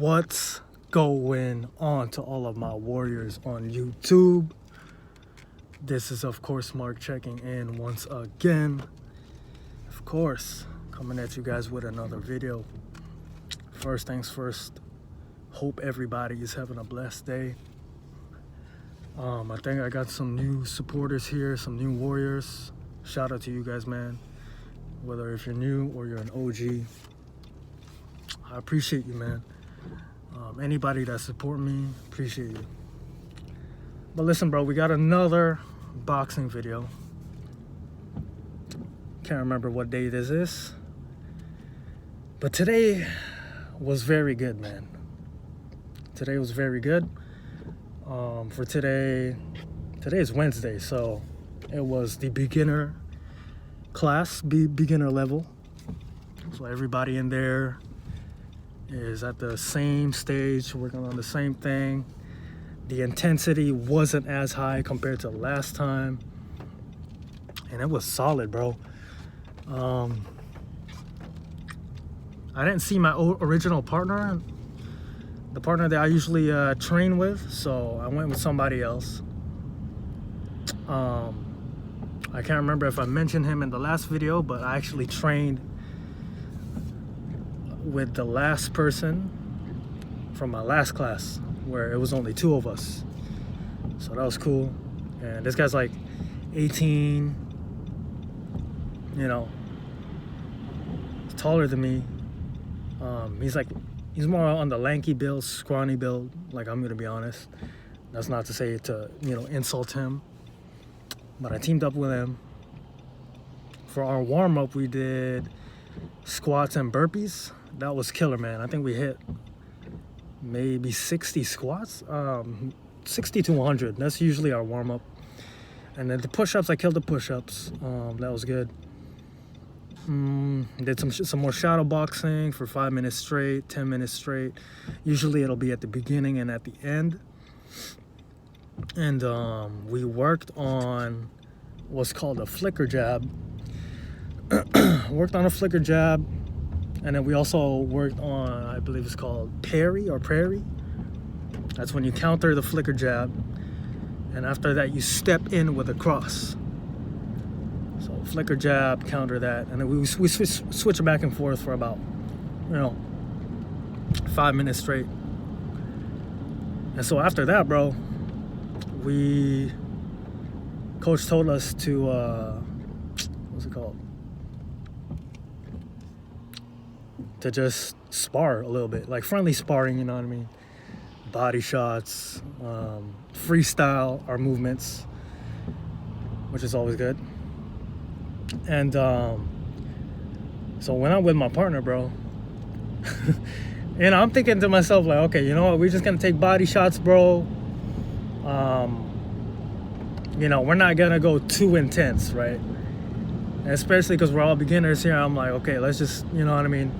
What's going on to all of my warriors on YouTube? This is of course Mark checking in once again. Of course, coming at you guys with another video. First things first, hope everybody is having a blessed day. I think I got some new supporters here, some new warriors. Shout out to you guys, man. Whether if you're new or you're an OG, I appreciate you, man. Anybody that support me, appreciate you. But listen, bro, we got another boxing video. Can't remember what day this is, but today was very good, man. Today was very good. For today is Wednesday, so it was the beginner class, beginner level. So everybody in there is at the same stage, working on the same thing. The intensity wasn't as high compared to last time, and it was solid, bro. I didn't see my original partner, the partner that I usually train with, so I went with somebody else. I can't remember if I mentioned him in the last video, but I actually trained with the last person from my last class, where it was only 2 of us. So that was cool. And this guy's like 18, you know, he's taller than me. He's more on the lanky build, scrawny build, like I'm gonna be honest. That's not to say to, you know, insult him, but I teamed up with him. For our warm-up, we did squats and burpees. That was killer, man. I think we hit maybe 60 squats, 60 to 100. That's usually our warm-up. And then the push-ups, I killed the push-ups. That was good. Did some more shadow boxing for 5 minutes straight, 10 minutes straight. Usually it'll be at the beginning and at the end. And we worked on what's called a flicker jab. Worked on a flicker jab. And then we also worked on, I believe it's called parry or prairie. That's when you counter the flicker jab. And after that, you step in with a cross. So flicker jab, counter that. And then we switch back and forth for about, 5 minutes straight. And so after that, bro, coach told us to, what's it called? To just spar a little bit, like friendly sparring, you know what I mean? Body shots, freestyle our movements, which is always good. And so when I'm with my partner, bro, and I'm thinking to myself, like, okay, you know what? We're just gonna take body shots, bro. We're not gonna go too intense, right? And especially because we're all beginners here. I'm like, okay, let's just, you know what I mean?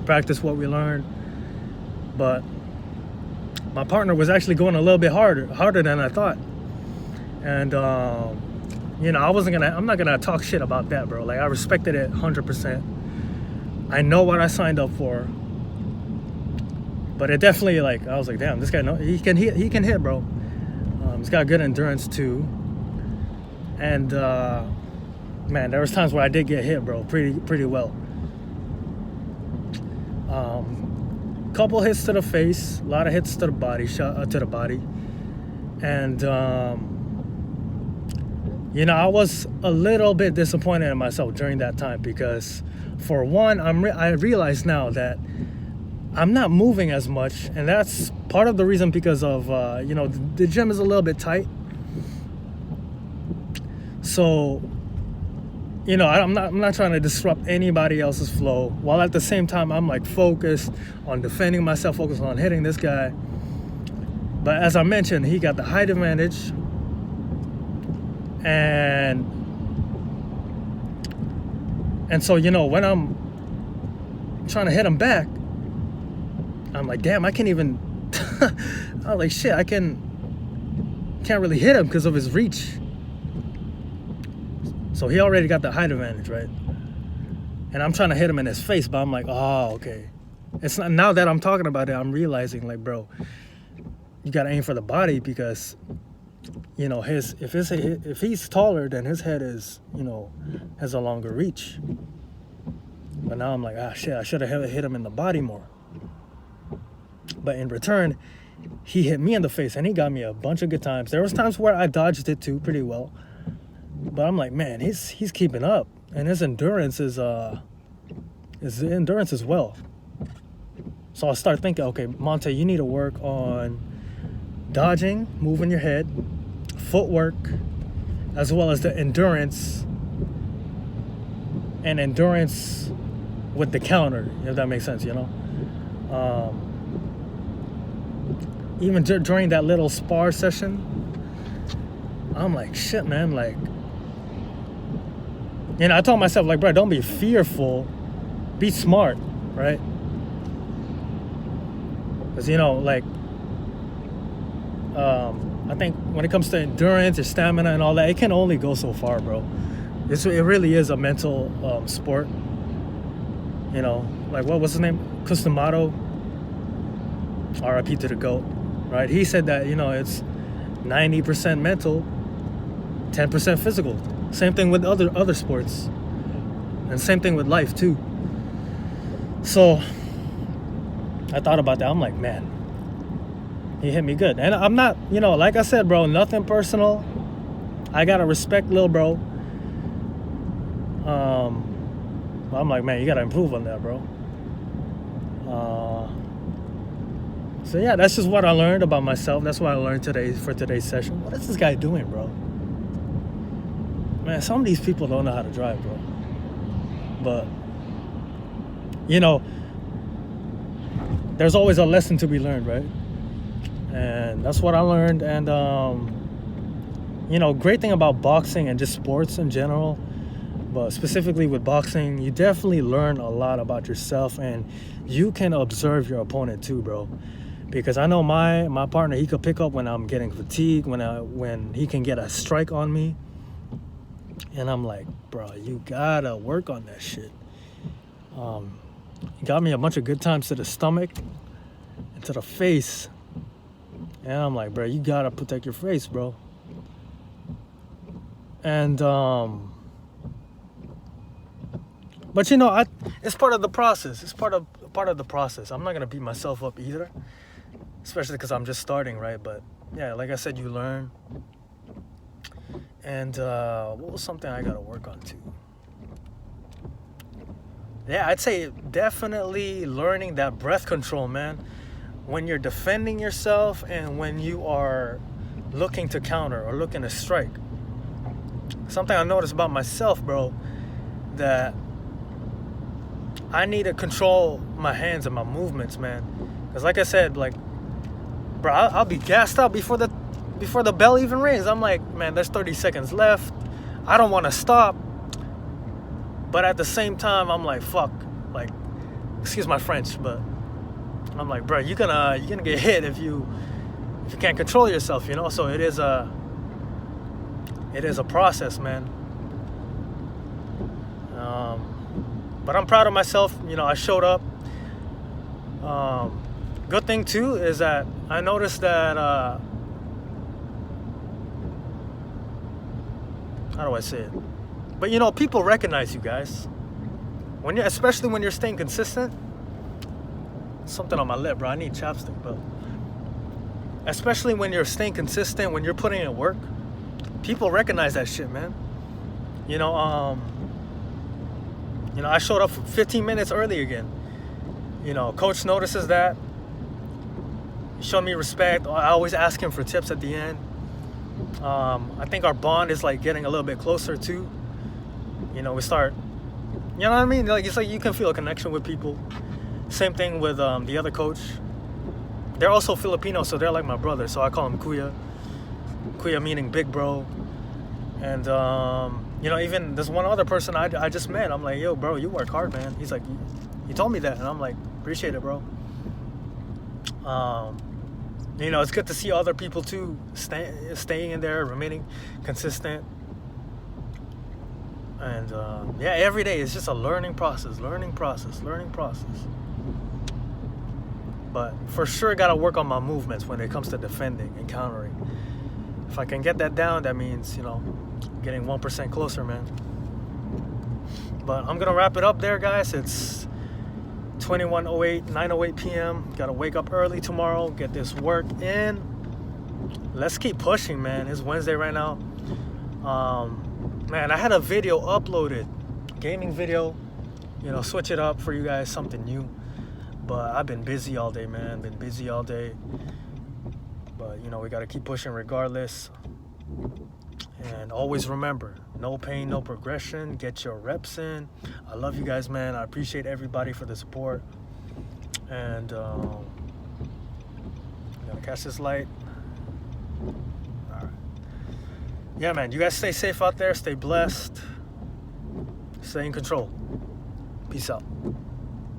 Practice what we learned. But my partner was actually going a little bit harder than I thought. And I'm not gonna talk shit about that, bro. Like, I respected it 100%. I know what I signed up for. But it definitely, like, I was like, damn, this guy, he can hit, bro. He's got good endurance too. And man, there was times where I did get hit, bro, pretty well. Couple hits to the face, a lot of hits to the body, and I was a little bit disappointed in myself during that time, because for one, I realize now that I'm not moving as much, and that's part of the reason, because of the gym is a little bit tight. So I'm not trying to disrupt anybody else's flow, while at the same time I'm like focused on defending myself, focused on hitting this guy. But as I mentioned, he got the height advantage, and so when I'm trying to hit him back, I'm like, damn, I can't even. I'm like, shit, I can't really hit him because of his reach. So he already got the height advantage, right? And I'm trying to hit him in his face, but I'm like, oh, okay. It's not, now that I'm talking about it, I'm realizing like, bro, you gotta aim for the body because, you know, if he's taller, then his head is, you know, has a longer reach. But now I'm like, shit, I should have hit him in the body more. But in return, he hit me in the face, and he got me a bunch of good times. There was times where I dodged it too, pretty well. But I'm like, man, he's keeping up, and his endurance is well. So I start thinking, okay, Monte, you need to work on dodging, moving your head, footwork, as well as the endurance, and endurance with the counter, if that makes sense, you know. Even during that little spar session, I'm like, shit, man, like, you know, I told myself, like, bro, don't be fearful, be smart, right? Because, you know, like, I think when it comes to endurance or stamina and all that, it can only go so far, bro. It really is a mental sport. You know, like, what's his name? Customato, RIP to the GOAT, right? He said that, you know, it's 90% mental, 10% physical. Same thing with other sports. And same thing with life, too. So I thought about that. I'm like, man, he hit me good. And I'm not, you know, like I said, bro, nothing personal. I got to respect Lil Bro. I'm like, man, you got to improve on that, bro. So, yeah, that's just what I learned about myself. That's what I learned for today's session. What is this guy doing, bro? Man, some of these people don't know how to drive, bro. But, you know, there's always a lesson to be learned, right? And that's what I learned. And, you know, great thing about boxing and just sports in general, but specifically with boxing, you definitely learn a lot about yourself, and you can observe your opponent too, bro. Because I know my partner, he could pick up when I'm getting fatigued, when he can get a strike on me. And I'm like, bro, you gotta work on that shit. He got me a bunch of good times to the stomach and to the face. And I'm like, bro, you gotta protect your face, bro. And but you know, it's part of the process. It's part of the process. I'm not gonna beat myself up either, especially because I'm just starting, right? But yeah, like I said, you learn. And what was something I gotta work on too? Yeah, I'd say definitely learning that breath control, man. When you're defending yourself and when you are looking to counter or looking to strike. Something I noticed about myself, bro, that I need to control my hands and my movements, man. Because like I said, like, bro, I'll be gassed out before the bell even rings. I'm like, man, there's 30 seconds left. I don't want to stop. But at the same time, I'm like, fuck. Like, excuse my French, but I'm like, bro, you're gonna get hit if you can't control yourself, you know? So it is a process, man. But I'm proud of myself. You know, I showed up. Good thing too is that I noticed that how do I say it? But you know, people recognize you guys especially when you're staying consistent. Something on my lip, bro. I need chapstick, but especially when you're staying consistent, when you're putting in work, people recognize that shit, man. You know, I showed up 15 minutes early again. You know, coach notices that. He showed me respect. I always ask him for tips at the end. I think our bond is like getting a little bit closer too. You know, we start, you know what I mean? Like, it's like you can feel a connection with people. Same thing with the other coach. They're also Filipino, so they're like my brother. So I call him Kuya. Kuya meaning big bro. And, you know, even there's one other person I just met. I'm like, yo, bro, you work hard, man. He's like, he told me that. And I'm like, appreciate it, bro. You know, it's good to see other people too staying in there, remaining consistent. And yeah, every day it's just a learning process. But for sure, gotta work on my movements when it comes to defending and countering. If I can get that down, that means, you know, getting 1% closer, man. But I'm gonna wrap it up there, guys. It's 21:08, 9:08 p.m. Gotta wake up early tomorrow, get this work in. Let's keep pushing, man. It's Wednesday right now. Man, I had a video uploaded, gaming video, you know, switch it up for you guys, something new. But I've been busy all day, man. Been busy all day. But, you know, we got to keep pushing regardless. And always remember, no pain, no progression. Get your reps in. I love you guys, man. I appreciate everybody for the support. And I'm going to catch this light. All right. Yeah, man. You guys stay safe out there. Stay blessed. Stay in control. Peace out.